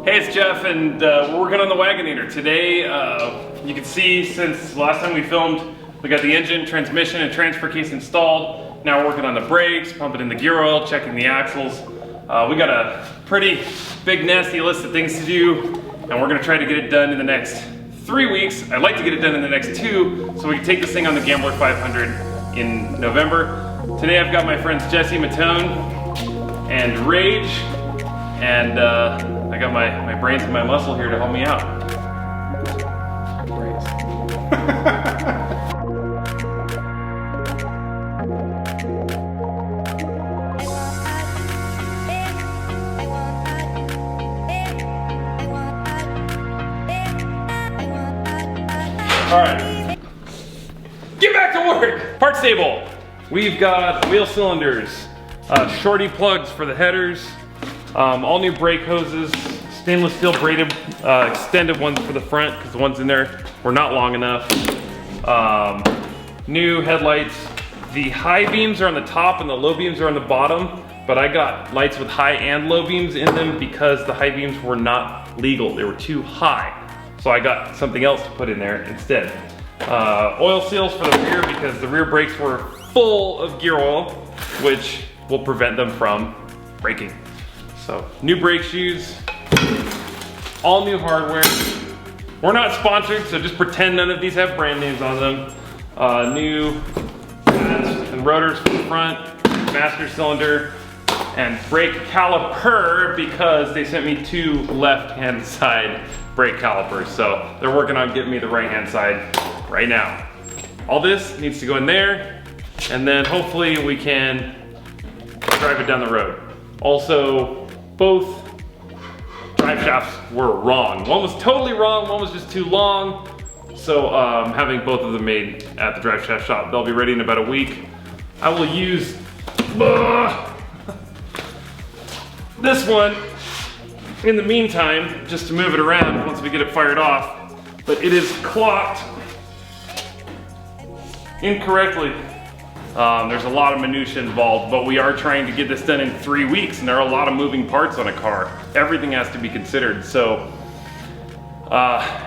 Hey, it's Jeff, and we're working on the Waganator. Today, you can see since last time we filmed, we got the engine, transmission, and transfer case installed. Now we're working on the brakes, pumping in the gear oil, checking the axles. We got a pretty big, nasty list of things to do, and we're gonna try to get it done in the next 3 weeks. I'd like to get it done in the next 2, so we can take this thing on the Gambler 500 in November. Today I've got my friends Jesse Matone and Rage, and I got my brains and my muscle here to help me out. All right, get back to work. Part stable. We've got wheel cylinders, shorty plugs for the headers, all new brake hoses, stainless steel braided extended ones for the front because the ones in there were not long enough. New headlights. The high beams are on the top and the low beams are on the bottom, but I got lights with high and low beams in them because the high beams were not legal. They were too high. So I got something else to put in there instead. Oil seals for the rear because the rear brakes were full of gear oil, which will prevent them from breaking. So new brake shoes, all new hardware. We're not sponsored, so just pretend none of these have brand names on them. New pads and rotors for the front, master cylinder, and brake caliper because they sent me 2 left-hand side brake calipers. So they're working on getting me the right-hand side right now. All this needs to go in there, and then hopefully we can drive it down the road. Also, both drive shafts were wrong. One was totally wrong, one was just too long. So having both of them made at the drive shaft shop. They'll be ready in about a week. I will use this one in the meantime, just to move it around once we get it fired off. But it is clocked incorrectly. There's a lot of minutia involved, but we are trying to get this done in 3 weeks, and there are a lot of moving parts on a car. Everything has to be considered. So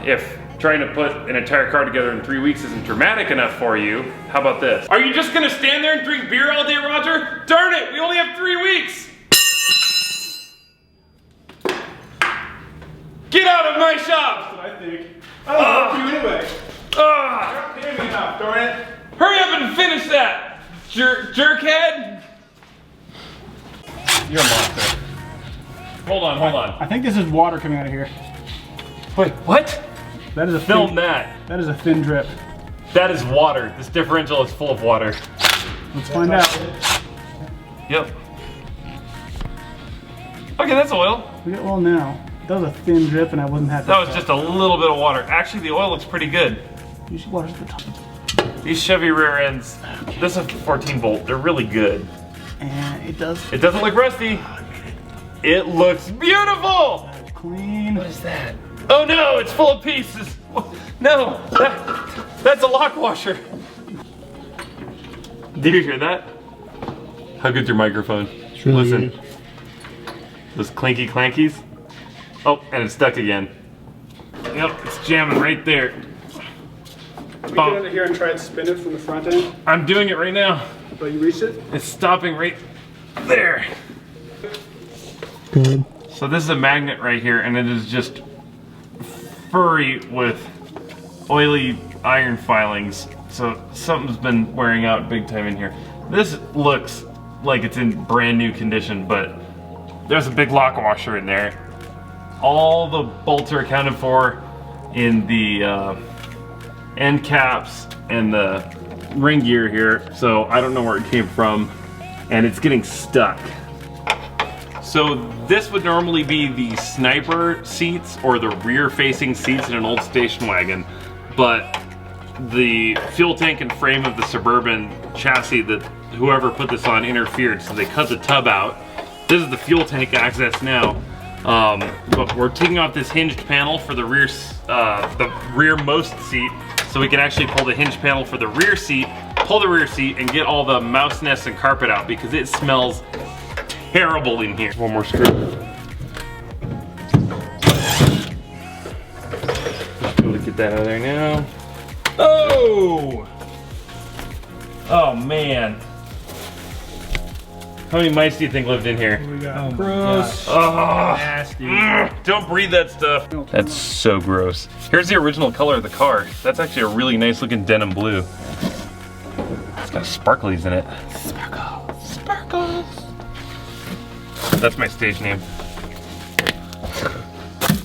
if trying to put an entire car together in 3 weeks isn't dramatic enough for you, how about this? Are you just gonna stand there and drink beer all day, Roger? Darn it, we only have 3 weeks! Get out of my shop! That's what I think. I don't want you anyway. You're not paying me enough, darn it. Hurry up and finish that, jerkhead! You're a monster. Hold on, hold on. I think this is water coming out of here. Wait, what? That is a Film thin, that. That is a thin drip. That is water. This differential is full of water. Let's find out. Yep. Okay, that's oil. We got oil now. That was a thin drip, and I wasn't happy. That was just a little bit of water. Actually, the oil looks pretty good. Usually water's at the top. These Chevy rear ends, this is a 14 volt. They're really good. And it does. It doesn't look rusty. It looks beautiful. Clean. What is that? Oh no, it's full of pieces. No, that's a lock washer. Did you hear that? How good's your microphone? Really Listen. good. Those clanky clankies. Oh, and it's stuck again. Yep, it's jamming right there. Can we get under here and try and spin it from the front end? I'm doing it right now. Oh, you reached it? It's stopping right there. Good. So this is a magnet right here, and it is just furry with oily iron filings. So something's been wearing out big time in here. This looks like it's in brand new condition, but there's a big lock washer in there. All the bolts are accounted for in the end caps and the ring gear here, so I don't know where it came from, and it's getting stuck. So this would normally be the sniper seats or the rear facing seats in an old station wagon, but the fuel tank and frame of the Suburban chassis that whoever put this on interfered, so they cut the tub out. This is the fuel tank access now. But we're taking off this hinged panel for the rearmost seat, so we can actually pull the hinge panel for the rear seat, pull the rear seat, and get all the mouse nests and carpet out because it smells terrible in here. One more screw. Get that out of there now. Oh! Oh man. How many mice do you think lived in here? We got Gross. Oh, nasty. Don't breathe that stuff. That's so gross. Here's the original color of the car. That's actually a really nice looking denim blue. It's got sparklies in it. Sparkles. Sparkles. That's my stage name.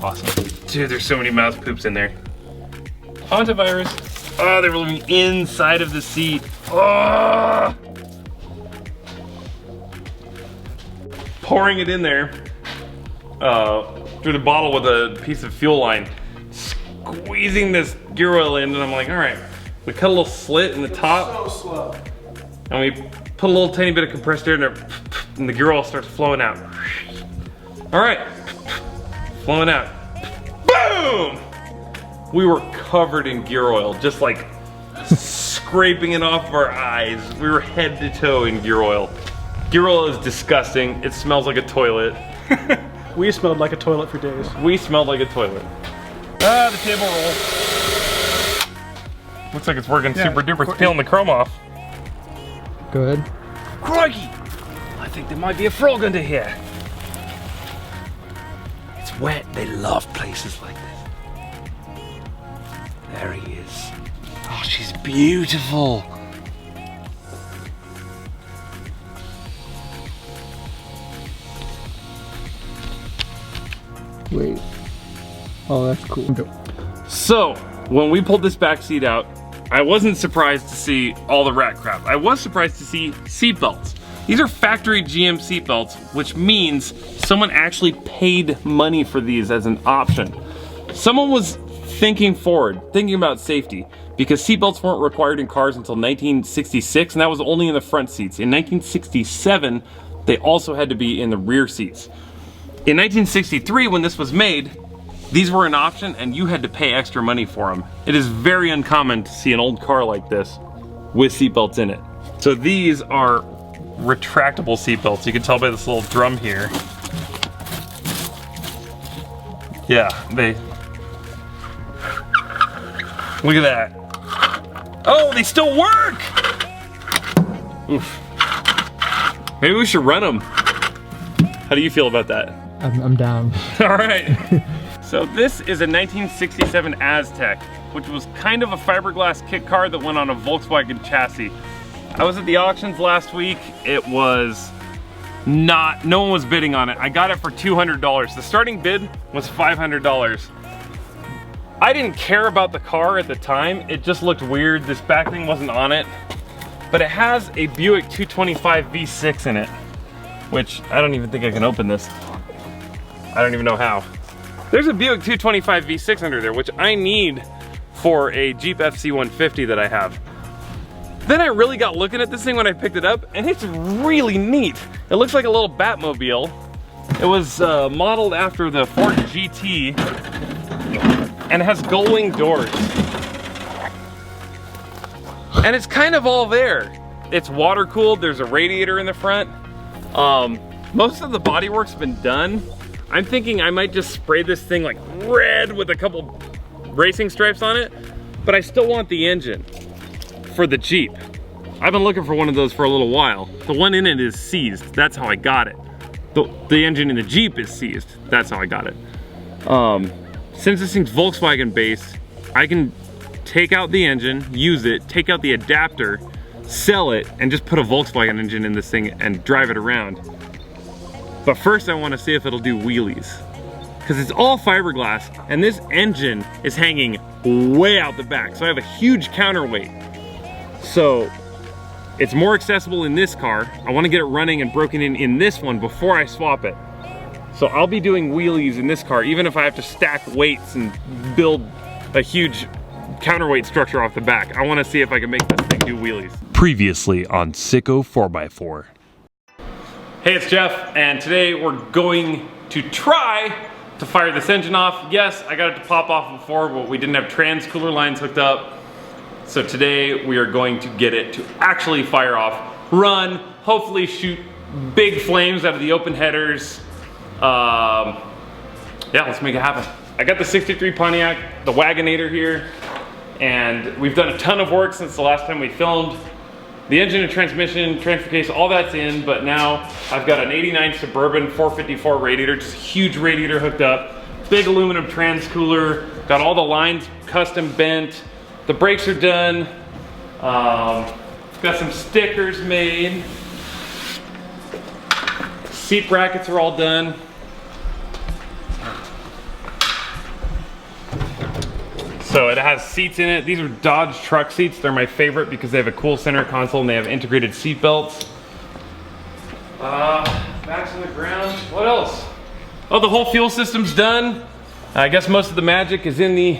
Awesome. Dude, there's so many mouse poops in there. Hantavirus. Oh, they were living inside of the seat. Oh! Pouring it in there through the bottle with a piece of fuel line, squeezing this gear oil in, and I'm like, all right. We cut a little slit in the top. So slow. And we put a little tiny bit of compressed air in there, and the gear oil starts flowing out. All right, flowing out. Boom! We were covered in gear oil, just like scraping it off of our eyes. We were head to toe in gear oil. Gear oil is disgusting. It smells like a toilet. We smelled like a toilet for days. We smelled like a toilet. Ah, the table roll. Looks like it's working super duper. It's peeling the chrome off. Go ahead. Crikey! I think there might be a frog under here. It's wet. They love places like this. There he is. Oh, she's beautiful. Wait. Oh, that's cool. So, when we pulled this back seat out, I wasn't surprised to see all the rat crap. I was surprised to see seat belts. These are factory GM seat belts, which means someone actually paid money for these as an option. Someone was thinking forward, thinking about safety, because seat belts weren't required in cars until 1966, and that was only in the front seats. In 1967, they also had to be in the rear seats. In 1963, when this was made, these were an option and you had to pay extra money for them. It is very uncommon to see an old car like this with seatbelts in it. So these are retractable seatbelts. You can tell by this little drum here. Yeah, look at that. Oh, they still work! Oof. Maybe we should run them. How do you feel about that? I'm down. All right. So this is a 1967 Aztec, which was kind of a fiberglass kit car that went on a Volkswagen chassis. I was at the auctions last week. It was no one was bidding on it. I got it for $200. The starting bid was $500. I didn't care about the car at the time. It just looked weird. This back thing wasn't on it. But it has a Buick 225 V6 in it, which I don't even think I can open this. I don't even know how. There's a Buick 225 V6 under there, which I need for a Jeep FC150 that I have. Then I really got looking at this thing when I picked it up, and it's really neat. It looks like a little Batmobile. It was modeled after the Ford GT, and it has gull-wing doors. And it's kind of all there. It's water cooled, there's a radiator in the front. Most of the bodywork's been done. I'm thinking I might just spray this thing like red with a couple racing stripes on it, but I still want the engine for the Jeep. I've been looking for one of those for a little while. The one in it is seized, that's how I got it. The engine in the Jeep is seized, that's how I got it. Since this thing's Volkswagen based, I can take out the engine, use it, take out the adapter, sell it, and just put a Volkswagen engine in this thing and drive it around. But first I want to see if it'll do wheelies. Because it's all fiberglass, and this engine is hanging way out the back, so I have a huge counterweight. So it's more accessible in this car. I want to get it running and broken in this one before I swap it. So I'll be doing wheelies in this car, even if I have to stack weights and build a huge counterweight structure off the back. I want to see if I can make this thing do wheelies. Previously on Siko 4x4. Hey, it's Jeff, and today we're going to try to fire this engine off. Yes, I got it to pop off before, but we didn't have trans cooler lines hooked up. So today we are going to get it to actually fire off, run, hopefully shoot big flames out of the open headers. Yeah, let's make it happen. I got the 63 Pontiac, the Waganator here, and we've done a ton of work since the last time we filmed. The engine and transmission, transfer case, all that's in, but now I've got an 89 Suburban 454 radiator, just a huge radiator hooked up, big aluminum trans cooler, got all the lines custom bent, the brakes are done, got some stickers made, seat brackets are all done. So it has seats in it. These are Dodge truck seats. They're my favorite because they have a cool center console and they have integrated seat belts. Backs on the ground. What else? Oh, the whole fuel system's done. I guess most of the magic is in the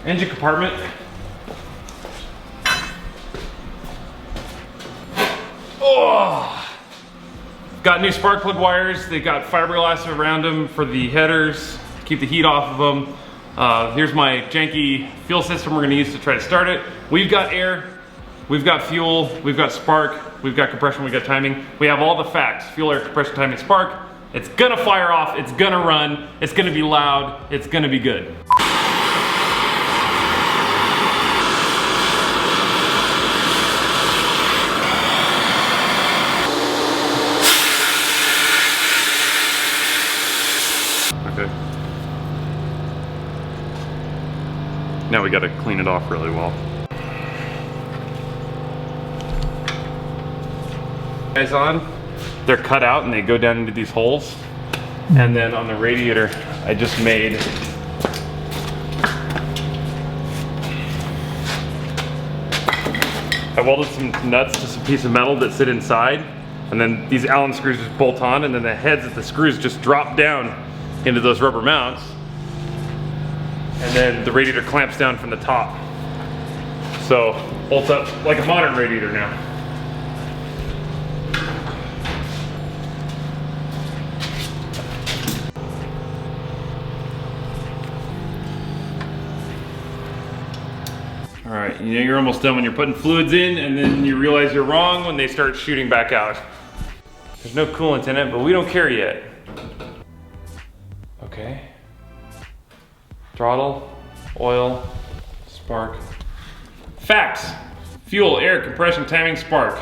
engine compartment. Oh! Got new spark plug wires. They got fiberglass around them for the headers to keep the heat off of them. Here's my janky fuel system we're gonna use to try to start it. We've got air, we've got fuel, we've got spark, we've got compression, we've got timing. We have all the facts: fuel, air, compression, timing, spark. It's gonna fire off, it's gonna run, it's gonna be loud, it's gonna be good. Okay. Now we gotta clean it off really well. Guys on, they're cut out and they go down into these holes. And then on the radiator, I just made I welded some nuts to some piece of metal that sit inside. And then these Allen screws just bolt on, and then the heads of the screws just drop down into those rubber mounts. And then the radiator clamps down from the top. So, bolts up like a modern radiator now. All right, you know you're almost done when you're putting fluids in, and then you realize you're wrong when they start shooting back out. There's no coolant in it, but we don't care yet. Okay. Throttle, oil, spark. Facts: fuel, air, compression, timing, spark.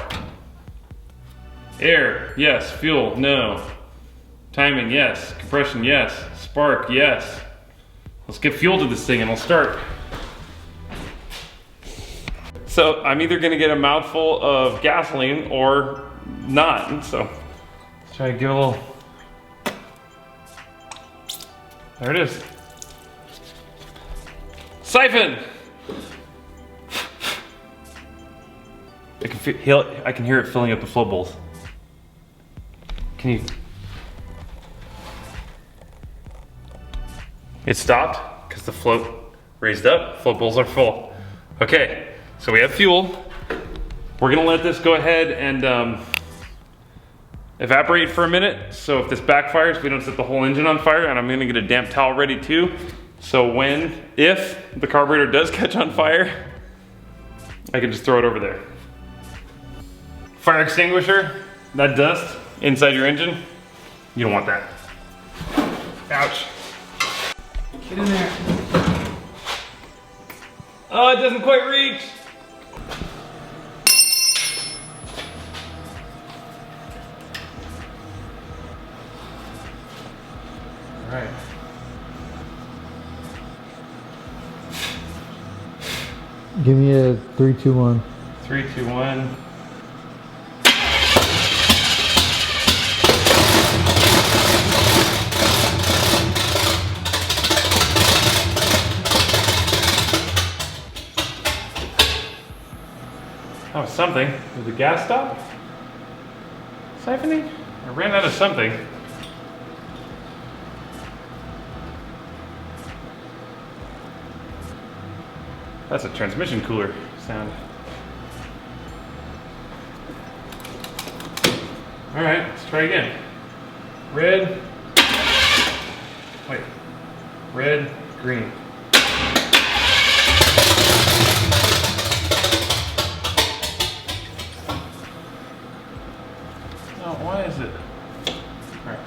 Air, yes. Fuel, no. Timing, yes. Compression, yes. Spark, yes. Let's get fuel to this thing and we'll start. So I'm either gonna get a mouthful of gasoline or not. So let's try to give it a little. There it is. Siphon! I can hear it filling up the flow bowls. Can you? It stopped because the float raised up. Float bowls are full. Okay, so we have fuel. We're gonna let this go ahead and evaporate for a minute. So if this backfires, we don't set the whole engine on fire, and I'm gonna get a damp towel ready too. So if the carburetor does catch on fire, I can just throw it over there. Fire extinguisher, that dust inside your engine, you don't want that. Ouch. Get in there. Oh, it doesn't quite reach. All right. Give me a 3, 2, 1. 3, 2, 1. That was something. Did the gas stop? Siphoning? I ran out of something. That's a transmission cooler sound. All right, let's try again. Red. Wait. Red, green. Oh, why is it? All right.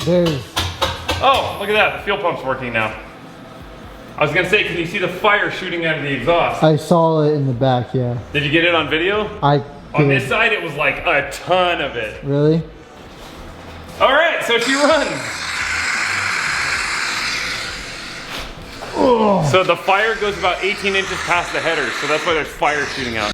There's. Oh, look at that. The fuel pump's working now. I was gonna say, can you see the fire shooting out of the exhaust? I saw it in the back, yeah. Did you get it on video? I On did. this side, it was like a ton of it. Really? All right, so she runs. Oh. So the fire goes about 18 inches past the header, so that's why there's fire shooting out.